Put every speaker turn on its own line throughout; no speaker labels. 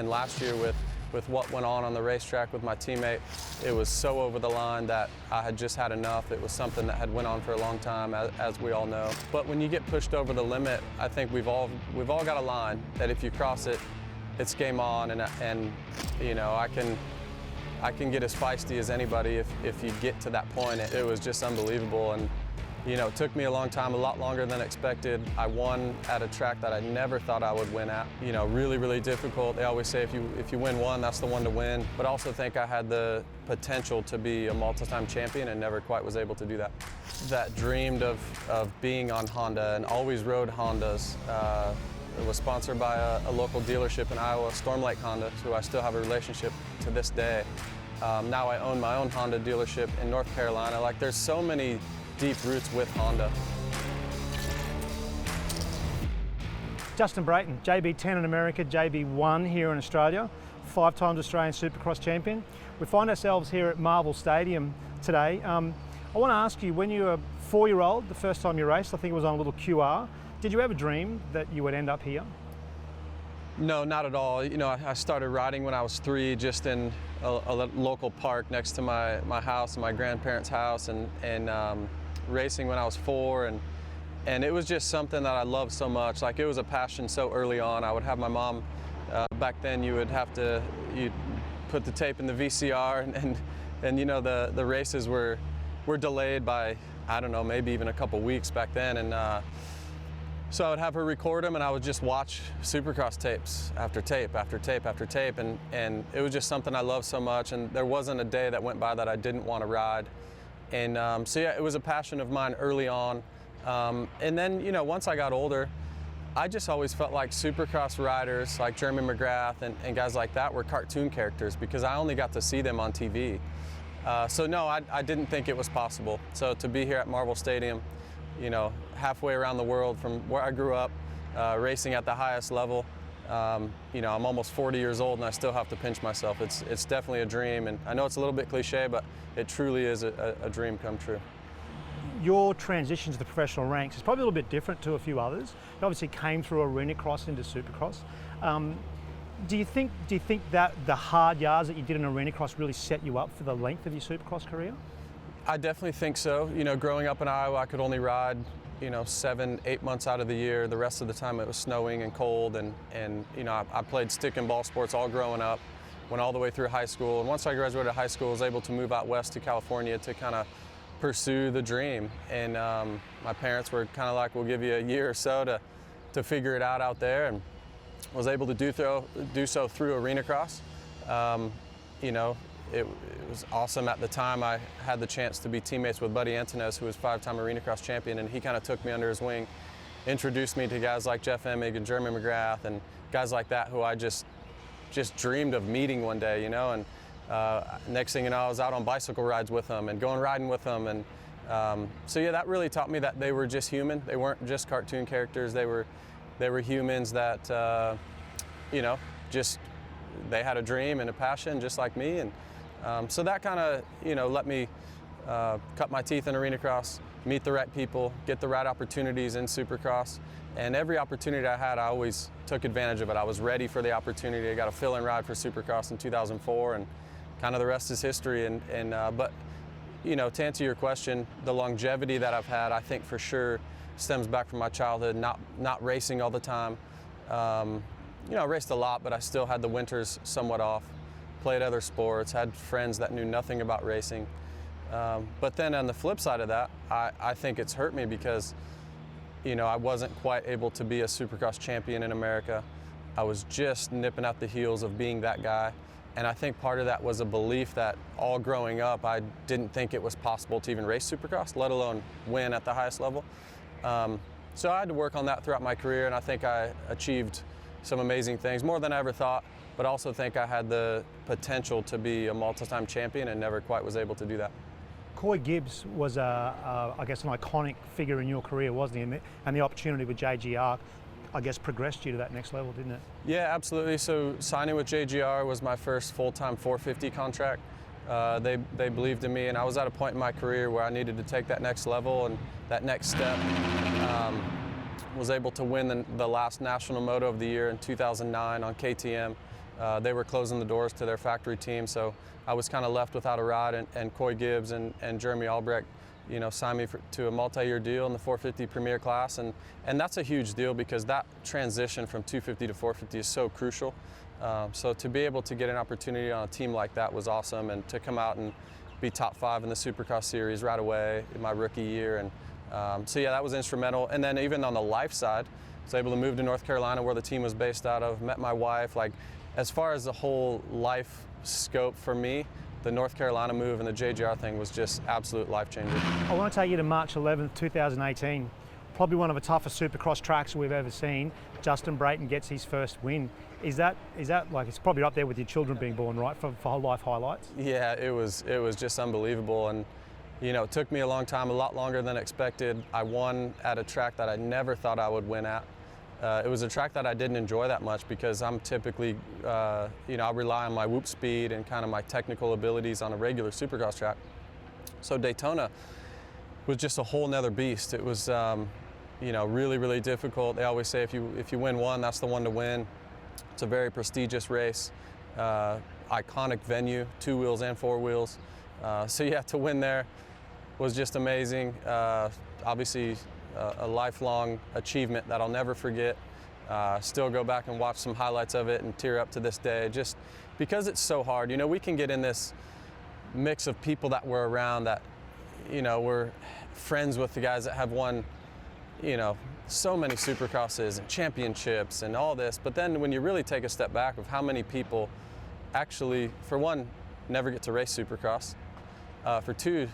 and last year with what went on the racetrack with my teammate, it was so over the line that I had just had enough. It was something that had went on for a long time, as we all know. But when you get pushed over the limit, I think we've all got a line that if you cross it, it's game on, and you know, I can get as feisty as anybody if you get to that point. It was just unbelievable, and you know, it took me a long time, a lot longer than expected. I won at a track that I never thought I would win at. You know, really, really difficult. They always say if you win one, that's the one to win. But I also think I had the potential to be a multi-time champion and never quite was able to do that. That dreamed of being on Honda and always rode Hondas. It was sponsored by a local dealership in Iowa, Storm Lake Honda, who I still have a relationship to this day. Now I own my own Honda dealership in North Carolina. Like, there's so many deep roots with Honda.
Justin Brayton, JB10 in America, JB1 here in Australia, 5 times Australian Supercross champion. We find ourselves here at Marvel Stadium today. I want to ask you, when you were 4-year-old, the first time you raced, I think it was on a little QR, did you ever dream that you would end up here?
No, not at all. You know, I started riding when I was 3, just in a local park next to my house and my grandparents' house, and racing when I was 4, and it was just something that I loved so much. Like, it was a passion so early on. I would have my mom, back then you'd put the tape in the VCR, and you know, the races were delayed by, I don't know, maybe even a couple weeks back then, and so I would have her record them, and I would just watch Supercross tapes after tape after tape after tape, and it was just something I loved so much, and there wasn't a day that went by that I didn't want to ride. And so yeah, it was a passion of mine early on. And then, you know, once I got older, I just always felt like Supercross riders like Jeremy McGrath and guys like that were cartoon characters, because I only got to see them on TV. So no, I didn't think it was possible. So to be here at Marvel Stadium, you know, halfway around the world from where I grew up, racing at the highest level, you know, I'm almost 40 years old and I still have to pinch myself. It's definitely a dream, and I know it's a little bit cliche, but it truly is a dream come true.
Your transition to the professional ranks is probably a little bit different to a few others. You obviously came through arena cross into Supercross. Do you think that the hard yards that you did in arena cross really set you up for the length of your Supercross career?
I definitely think so. You know, growing up in Iowa, I could only ride, you know, 7-8 months out of the year. The rest of the time it was snowing and cold, and you know, I played stick and ball sports all growing up, went all the way through high school, and once I graduated high school, I was able to move out west to California to kind of pursue the dream. And my parents were kind of like, we'll give you a year or so to figure it out there, and was able to do so through arena cross. You know, it was awesome. At the time, I had the chance to be teammates with Buddy Antunez, who was 5-time arena cross champion, and he kind of took me under his wing, introduced me to guys like Jeff Emig and Jeremy McGrath and guys like that who I just dreamed of meeting one day, you know. And next thing you know, I was out on bicycle rides with them and going riding with them, and so yeah, that really taught me that they were just human. They weren't just cartoon characters. They were humans that you know, just they had a dream and a passion just like me, and so that kind of, you know, let me cut my teeth in arena cross, meet the right people, get the right opportunities in Supercross, and every opportunity I had, I always took advantage of it. I was ready for the opportunity. I got a fill-in ride for Supercross in 2004, and kind of the rest is history. But you know, to answer your question, the longevity that I've had, I think for sure stems back from my childhood, not racing all the time. You know, I raced a lot, but I still had the winters somewhat off. Played other sports, had friends that knew nothing about racing. But then on the flip side of that, I think it's hurt me because, you know, I wasn't quite able to be a Supercross champion in America. I was just nipping at the heels of being that guy. And I think part of that was a belief that all growing up, I didn't think it was possible to even race Supercross, let alone win at the highest level. So I had to work on that throughout my career, and I think I achieved some amazing things, more than I ever thought, but also think I had the potential to be a multi-time champion and never quite was able to do that.
Coy Gibbs was, I guess, an iconic figure in your career, wasn't he? And the opportunity with JGR, I guess, progressed you to that next level, didn't it? Yeah,
absolutely. So signing with JGR was my first full-time 450 contract. They believed in me, and I was at a point in my career where I needed to take that next level and that next step. Was able to win the last National Moto of the Year in 2009 on KTM. They were closing the doors to their factory team, so I was kind of left without a ride, and Coy Gibbs and Jeremy Albrecht, signed me to a multi-year deal in the 450 Premier class, and that's a huge deal because that transition from 250 to 450 is so crucial. So to be able to get an opportunity on a team like that was awesome, and to come out and be top 5 in the Supercross series right away in my rookie year, and so yeah, that was instrumental. And then even on the life side, I was able to move to North Carolina where the team was based out of, met my wife. Like, as far as the whole life scope for me, the North Carolina move and the JGR thing was just absolute life-changing.
I want to take you to March 11th, 2018. Probably one of the toughest Supercross tracks we've ever seen. Justin Brayton gets his first win. Is that like, it's probably up there with your children being born, right, for life highlights?
Yeah, it was just unbelievable, and it took me a long time, a lot longer than expected. I won at a track that I never thought I would win at. It was a track that I didn't enjoy that much because I'm typically, I rely on my whoop speed and kind of my technical abilities on a regular Supercross track. So Daytona was just a whole nother beast. It was, really, really difficult. They always say if you win one, that's the one to win. It's a very prestigious race, iconic venue, 2 wheels and 4 wheels. So yeah, to win there was just amazing. Obviously, a lifelong achievement that I'll never forget. Still go back and watch some highlights of it and tear up to this day, just because it's so hard. We can get in this mix of people that we're around that, we're friends with the guys that have won, so many Supercrosses and championships and all this, but then when you really take a step back of how many people actually, for one, never get to race Supercross, for two,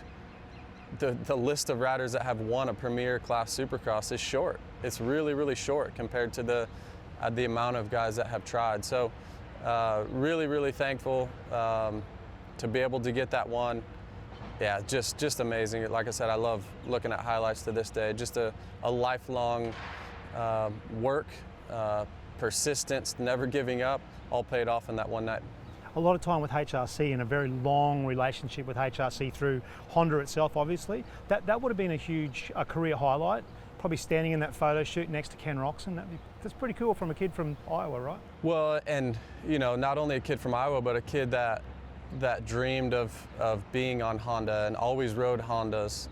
the list of riders that have won a Premier class Supercross is short. It's really, really short compared to the amount of guys that have tried. So really, really thankful to be able to get that one. Yeah, just amazing. Like I said, I love looking at highlights to this day. Just a lifelong work, persistence, never giving up, all paid off in that one night.
A lot of time with HRC and a very long relationship with HRC through Honda itself, obviously. That would have been a huge career highlight. Probably standing in that photo shoot next to Ken Roxon. That's pretty cool from a kid from Iowa, right?
Well, and not only a kid from Iowa, but a kid that dreamed of being on Honda and always rode Hondas.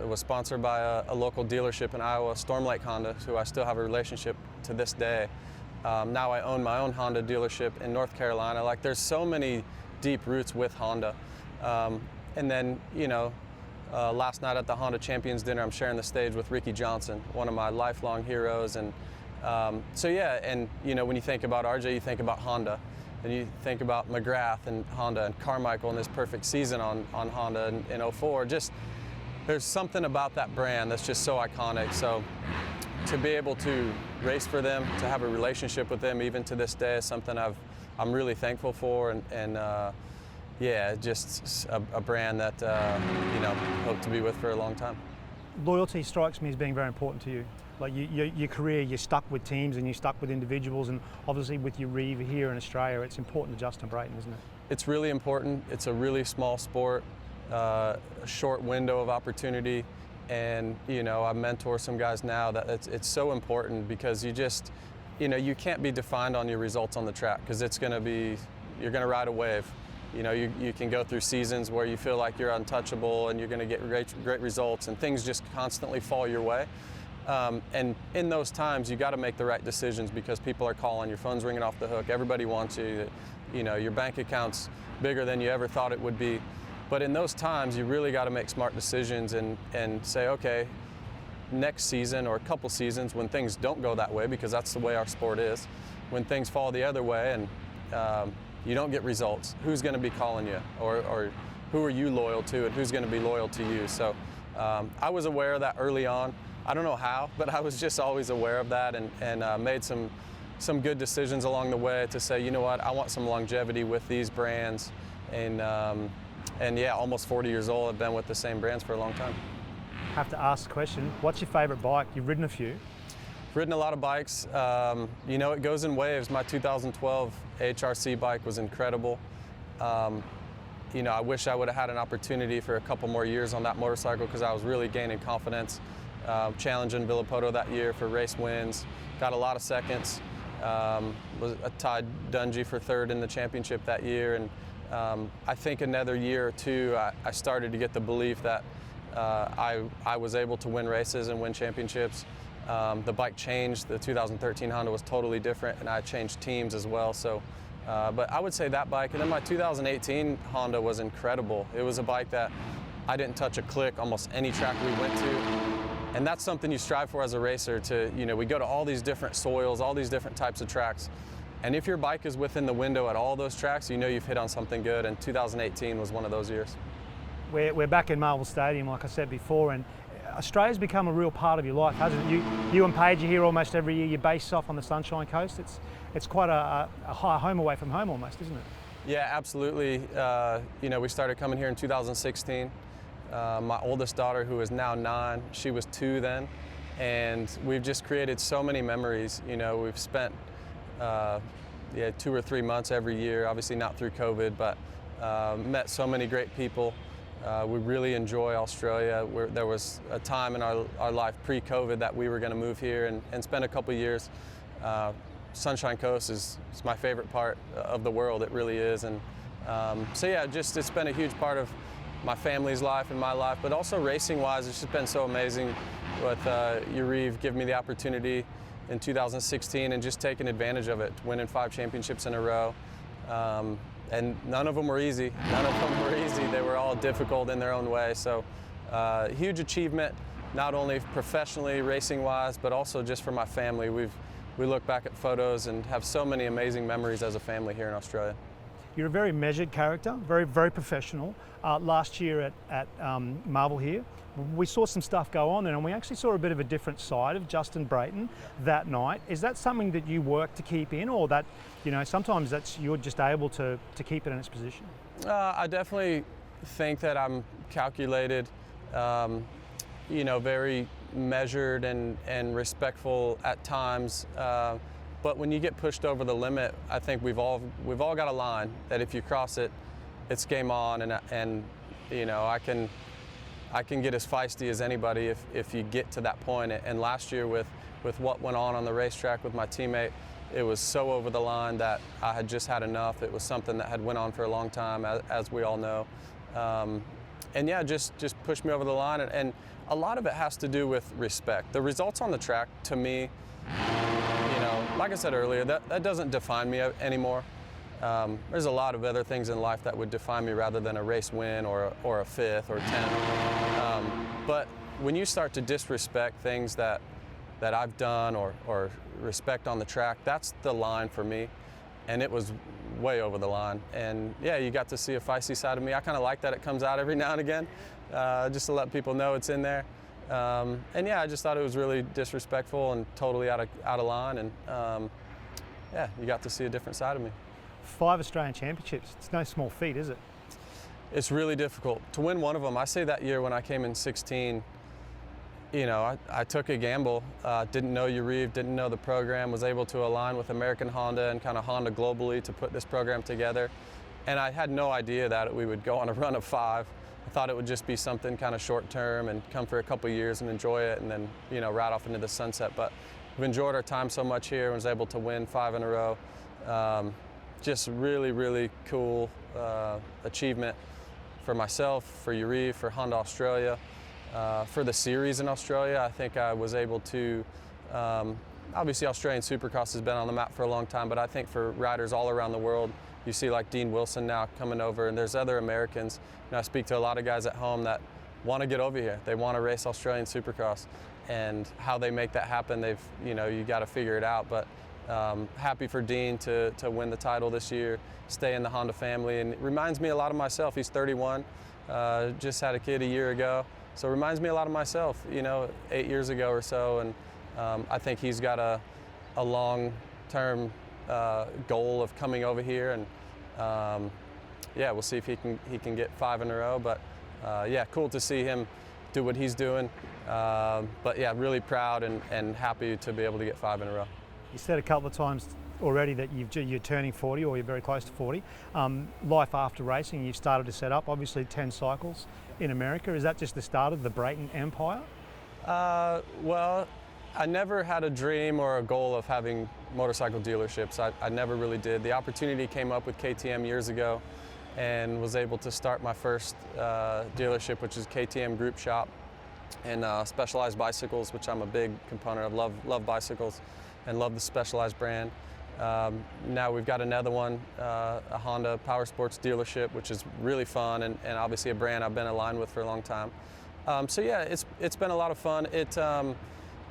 It was sponsored by a local dealership in Iowa, Storm Lake Honda, who I still have a relationship to this day. Now I own my own Honda dealership in North Carolina. Like, there's so many deep roots with Honda. And then, last night at the Honda Champions Dinner, I'm sharing the stage with Ricky Johnson, one of my lifelong heroes. And so yeah, and when you think about RJ, you think about Honda. And you think about McGrath and Honda and Carmichael and his perfect season on Honda in 04. Just, there's something about that brand that's just so iconic. So to be able to race for them, to have a relationship with them even to this day is something I'm really thankful for, and yeah, just a brand that hope to be with for a long time.
Loyalty strikes me as being very important to you. Like, your career, you're stuck with teams and you're stuck with individuals, and obviously with your Reeve here in Australia, it's important to Justin Brayton, isn't it?
It's really important. It's a really small sport, a short window of opportunity. And I mentor some guys now that it's so important because you just, you can't be defined on your results on the track because you're going to ride a wave. You can go through seasons where you feel like you're untouchable and you're going to get great results, and things just constantly fall your way. And in those times, you got to make the right decisions because people are calling, your phone's ringing off the hook, everybody wants you, your bank account's bigger than you ever thought it would be. But in those times, you really got to make smart decisions and say, okay, next season or a couple seasons when things don't go that way, because that's the way our sport is, when things fall the other way and you don't get results, who's going to be calling you, or who are you loyal to, and who's going to be loyal to you? So I was aware of that early on. I don't know how, but I was just always aware of that, and made some good decisions along the way to say, you know what, I want some longevity with these brands, and yeah, almost 40 years old, I've been with the same brands for a long time.
I have to ask the question, what's your favorite bike? You've ridden a few.
I've ridden a lot of bikes. It goes in waves. My 2012 HRC bike was incredible. I wish I would have had an opportunity for a couple more years on that motorcycle because I was really gaining confidence. Challenging Villapoto that year for race wins. Got a lot of seconds. Was tied Dungey for third in the championship that year, and I think another year or two I started to get the belief that I was able to win races and win championships. The bike changed. The 2013 Honda was totally different, and I changed teams as well. So, but I would say that bike, and then my 2018 Honda was incredible. It was a bike that I didn't touch a click almost any track we went to, and that's something you strive for as a racer. We go to all these different soils, all these different types of tracks, and if your bike is within the window at all those tracks, you know you've hit on something good. And 2018 was one of those years. We're
back in Marvel Stadium, like I said before, and Australia's become a real part of your life, hasn't it? You and Paige are here almost every year. You're based off on the Sunshine Coast. It's quite a high home away from home almost, isn't it?
Yeah, absolutely. We started coming here in 2016. My oldest daughter, who is now 9, she was 2 then, and we've just created so many memories. We've spent 2 or 3 months every year, obviously not through COVID, but met so many great people. We really enjoy Australia. There was a time in our life pre-COVID that we were going to move here and spend a couple of years. Sunshine Coast is my favorite part of the world. It really is. And so yeah, it's been a huge part of my family's life and my life, but also racing-wise, it's just been so amazing with Yariv giving me the opportunity in 2016 and just taking advantage of it, winning 5 championships in a row. And none of them were easy. They were all difficult in their own way. So huge achievement, not only professionally, racing-wise, but also just for my family. We look back at photos and have so many amazing memories as a family here in Australia.
You're a very measured character, very, very professional. Last year at Marvel here, we saw some stuff go on there, and we actually saw a bit of a different side of Justin Brayton that night. Is that something that you work to keep in, or that, sometimes you're just able to keep it in its position?
I definitely think that I'm calculated, very measured and respectful at times. But when you get pushed over the limit, I think we've all got a line that if you cross it, it's game on, and I can get as feisty as anybody if you get to that point. And last year with what went on the racetrack with my teammate, it was so over the line that I had just had enough. It was something that had went on for a long time, as we all know. And yeah, just pushed me over the line. And a lot of it has to do with respect. The results on the track, to me, like I said earlier, that doesn't define me anymore. There's a lot of other things in life that would define me rather than a race win or a 5th or 10th. But when you start to disrespect things that I've done or respect on the track, that's the line for me. And it was way over the line. And yeah, you got to see a feisty side of me. I kind of like that it comes out every now and again, just to let people know it's in there. And yeah, I just thought it was really disrespectful and totally out of line. And yeah, you got to see a different side of me.
5 Australian championships. It's no small feat, is it?
It's really difficult to win one of them. I say that year when I came in 16, I took a gamble. Didn't know Yariv, didn't know the program, was able to align with American Honda and kind of Honda globally to put this program together. And I had no idea that we would go on a run of 5. I thought it would just be something kind of short term and come for a couple of years and enjoy it and then, ride off into the sunset. But we've enjoyed our time so much here and was able to win 5 in a row. Just really, really cool achievement for myself, for Yariv, for Honda Australia, for the series in Australia. I think I was able to, obviously Australian Supercross has been on the map for a long time, but I think for riders all around the world, you see like Dean Wilson now coming over, and there's other Americans. I speak to a lot of guys at home that want to get over here. They want to race Australian Supercross, and how they make that happen, you got to figure it out. But happy for Dean to win the title this year, stay in the Honda family, and it reminds me a lot of myself. He's 31, just had a kid a year ago, so it reminds me a lot of myself, 8 years ago or so, and I think he's got a long-term goal of coming over here, and yeah, we'll see if he can get 5 in a row, but yeah, cool to see him do what he's doing, but yeah, really proud and happy to be able to get 5 in a row.
You said a couple of times already that you're turning 40, or you're very close to 40. Life after racing, you've started to set up, obviously 10 cycles in America. Is that just the start of the Brayton empire?
Well, I never had a dream or a goal of having motorcycle dealerships. I never really did. The opportunity came up with KTM years ago, and was able to start my first dealership, which is KTM Group Shop, and Specialized Bicycles, which I'm a big component of. Love bicycles and love the Specialized brand. Now we've got another one, a Honda Power Sports dealership, which is really fun, and obviously a brand I've been aligned with for a long time. So yeah, it's been a lot of fun.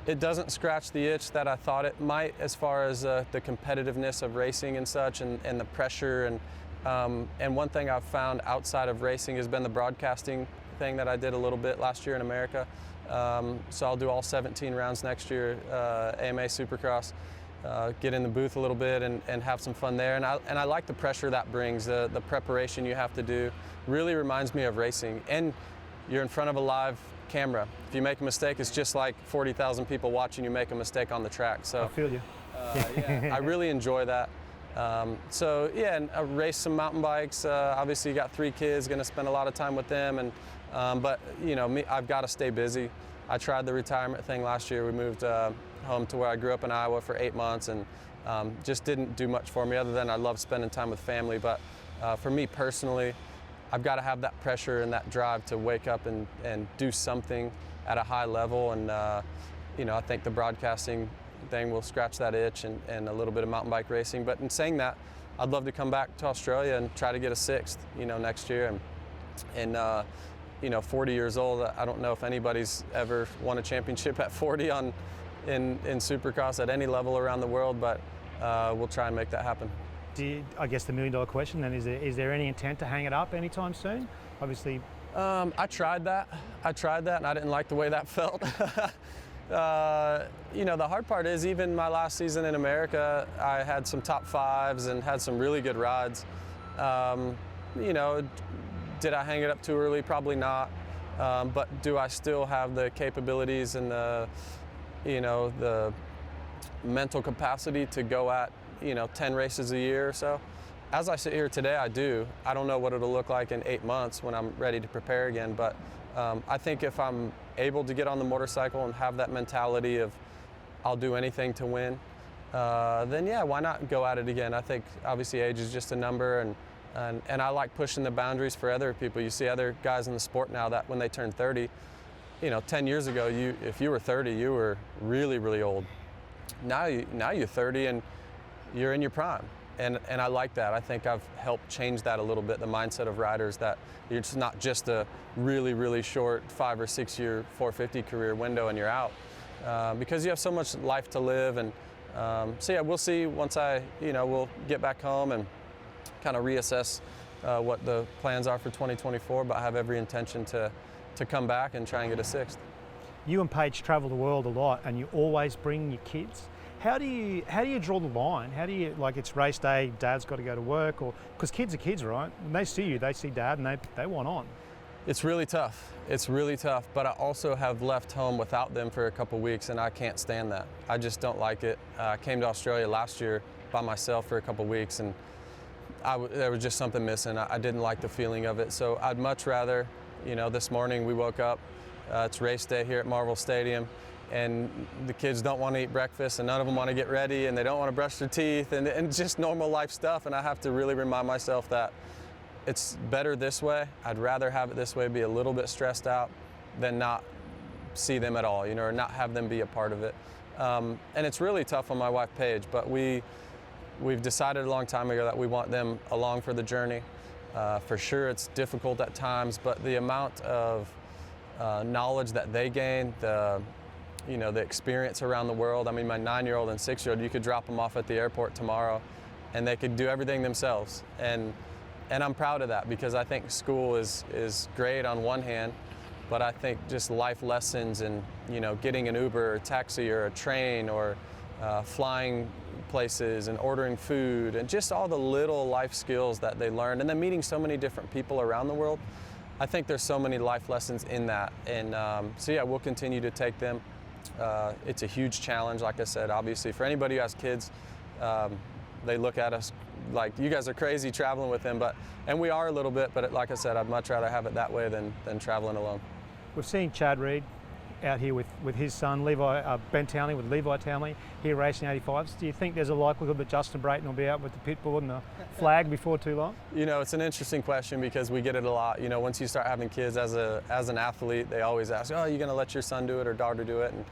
It doesn't scratch the itch that I thought it might, as far as the competitiveness of racing and such, and the pressure. And one thing I've found outside of racing has been the broadcasting thing that I did a little bit last year in America. So I'll do all 17 rounds next year, AMA Supercross. Get in the booth a little bit and have some fun there. And I like the pressure that brings, the preparation you have to do. Really reminds me of racing. And you're in front of a live camera. If you make a mistake, it's just like 40,000 people watching you make a mistake on the track. So
I feel you.
yeah, I really enjoy that. So yeah, and I race some mountain bikes. Obviously, got 3 kids, going to spend a lot of time with them. And but you know, I've got to stay busy. I tried the retirement thing last year. We moved home to where I grew up in Iowa for 8 months, and just didn't do much for me other than I love spending time with family. But for me personally, I've got to have that pressure and that drive to wake up and do something at a high level. And you know, I think the broadcasting thing will scratch that itch, and a little bit of mountain bike racing. But in saying that, I'd love to come back to Australia and try to get a 6th, you know, next year. And you know, 40 years old, I don't know if anybody's ever won a championship at 40 in Supercross at any level around the world, but we'll try and make that happen.
I guess the $1 million question then, is there any intent to hang it up anytime soon? Obviously.
I tried that, and I didn't like the way that felt. You know, the hard part is, even my last season in America, I had some top 5s and had some really good rides. You know, did I hang it up too early? Probably not. But do I still have the capabilities and the, you know, the mental capacity to go at, you know, 10 races a year or so? As I sit here today, I do. I don't know what it'll look like in 8 months when I'm ready to prepare again, but I think if I'm able to get on the motorcycle and have that mentality of I'll do anything to win, then yeah, why not go at it again? I think obviously age is just a number, and I like pushing the boundaries for other people. You see other guys in the sport now that when they turn 30, you know, 10 years ago, if you were 30, you were really, really old. Now you're 30 and you're in your prime. And I like that. I think I've helped change that a little bit, the mindset of riders, that it's not just a really, really short 5 or 6 year 450 career window and you're out, because you have so much life to live. And so yeah, we'll see once we'll get back home and kind of reassess what the plans are for 2024, but I have every intention to come back and try and get a 6th.
You and Paige travel the world a lot, and you always bring your kids. How do you draw the line? How do you, like, it's race day, dad's got to go to work, or because kids are kids, right? When they see you, they see dad, and they want on.
It's really tough. It's really tough, but I also have left home without them for a couple weeks, and I can't stand that. I just don't like it. I came to Australia last year by myself for a couple weeks, and there was just something missing. I didn't like the feeling of it, so I'd much rather, you know, this morning we woke up, it's race day here at Marvel Stadium, and the kids don't want to eat breakfast, and none of them want to get ready, and they don't want to brush their teeth, and just normal life stuff. And I have to really remind myself that it's better this way. I'd rather have it this way, be a little bit stressed out, than not see them at all, you know, or not have them be a part of it. And it's really tough on my wife, Paige, but we've decided a long time ago that we want them along for the journey. For sure, it's difficult at times, but the amount of knowledge that they gain, the experience around the world. I mean, my 9-year-old and 6-year-old, you could drop them off at the airport tomorrow and they could do everything themselves. And I'm proud of that, because I think school is great on one hand, but I think just life lessons and, you know, getting an Uber or a taxi or a train or flying places and ordering food and just all the little life skills that they learn, and then meeting so many different people around the world. I think there's so many life lessons in that. And so yeah, we'll continue to take them. It's a huge challenge, like I said. Obviously, for anybody who has kids, they look at us like, you guys are crazy traveling with them, and we are a little bit, but like I said, I'd much rather have it that way than traveling alone.
We've seen Chad Reed out here with his son, Levi, Ben Townley, with Levi Townley, here racing 85s. Do you think there's a likelihood that Justin Brayton will be out with the pit bull and the flag before too long?
You know, it's an interesting question because we get it a lot. You know, once you start having kids as an athlete, they always ask, oh, are you going to let your son do it or daughter do it? And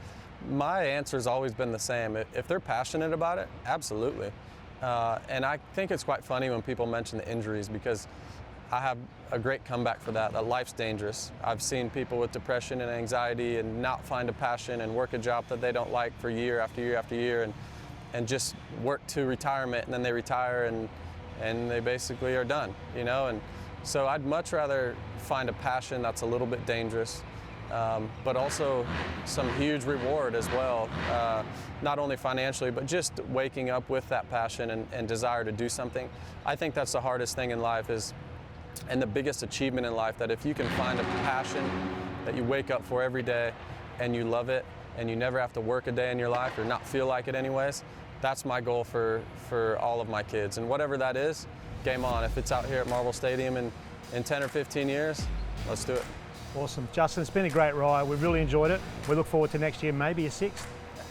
my answer has always been the same. If they're passionate about it, absolutely. And I think it's quite funny when people mention the injuries because I have a great comeback for that life's dangerous. I've seen people with depression and anxiety and not find a passion and work a job that they don't like for year after year after year and just work to retirement, and then they retire and they basically are done, you know? And so I'd much rather find a passion that's a little bit dangerous, but also some huge reward as well, not only financially, but just waking up with that passion and desire to do something. I think that's the hardest thing in life and the biggest achievement in life, that if you can find a passion that you wake up for every day and you love it and you never have to work a day in your life or not feel like it anyways, that's my goal for all of my kids. And whatever that is, game on. If it's out here at Marvel Stadium in 10 or 15 years, let's do it.
Awesome. Justin, it's been a great ride. We've really enjoyed it. We look forward to next year, maybe a 6th.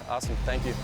Awesome. Thank you.